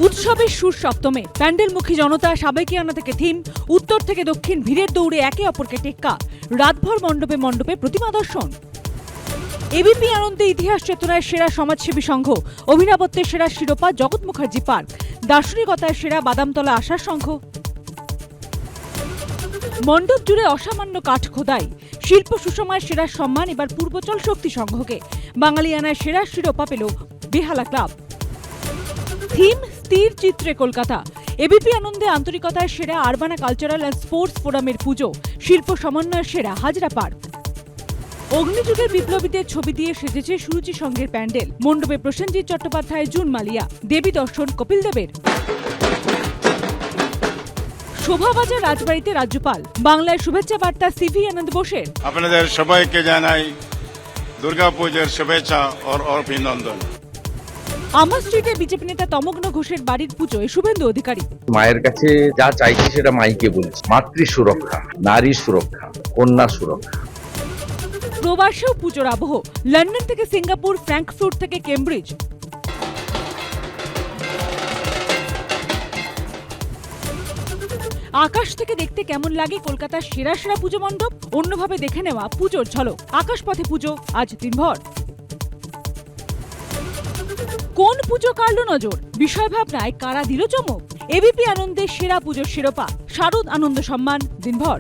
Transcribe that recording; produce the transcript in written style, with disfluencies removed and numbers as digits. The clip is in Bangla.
উৎসবের সুর সপ্তমে প্যান্ডেলমুখী জনতা সাবেকিয়ানা থেকে থিম, উত্তর থেকে দক্ষিণ ভিড়ের দৌড়ে একে অপরকে টেক্কা, রাতভর মণ্ডপে মণ্ডপে প্রতিমা দর্শন। এবিপি আনন্দে ইতিহাস চেতনায় সেরা সমাজসেবী সংঘ, অভিনবত্বের সেরা শিরোপা জগৎ মুখার্জি পার্ক, দার্শনিকতায় সেরা বাদামতলা আশার সংঘ। মণ্ডপ জুড়ে অসামান্য কাঠ খোদাই, শিল্প সুষমায় সেরা সম্মান এবার পূর্বচল শক্তি সংঘকে, বাঙালিয়ানায় সেরা শিরোপা পেল বেহালা ক্লাব। থিম স্থির চিত্রে কলকাতা, এবিপি আনন্দে আন্তরিকতায় সেরা আরবানা কালচারাল অ্যান্ড স্পোর্টস ফোরামের পুজো, শিল্প সমন্বয়ের সেরা হাজরা পার্ক। অগ্নিযুগের বিপ্লবীদের ছবি দিয়ে সেজেছে সুরুচি সংঘের প্যান্ডেল, মণ্ডপে প্রসেনজিৎ চট্টোপাধ্যায়, জুন মালিয়া, দেবী দর্শন কপিল দেবের। শোভাবাজার রাজবাড়িতে রাজ্যপাল, বাংলায় শুভেচ্ছা বার্তা সিভি আনন্দ বোসের। আপনাদের সবাইকে জানাই দুর্গাপূজার শুভেচ্ছা ও অভিনন্দন। আমার স্ট্রিটে বিজেপি নেতা তমগ্ন ঘোষের বাড়ির পুজোয় শুভেন্দু অধিকারী। মায়ের কাছে যা চাইছি সেটা মাইকে বলছি, মাতৃ সুরক্ষা, নারী সুরক্ষা, কন্যা সুরক্ষা। প্রবাসেও পুজোর আবহ, লন্ডন থেকে সিঙ্গাপুর, ফ্র্যাঙ্কফুর্ট থেকে কেমব্রিজ। আকাশ থেকে দেখতে কেমন লাগে কলকাতার সেরা সেরা পুজো মণ্ডপ, অন্যভাবে দেখে নেওয়া পুজোর ঝলক। আকাশপথে পুজো আজ দিনভর। কোন পুজো কাড়ল নজর, বিষয় ভাবনায় কারা দিল চমক। এবিপি আনন্দের সেরা পুজোর শিরোপা, শারদ আনন্দ সম্মান দিনভর।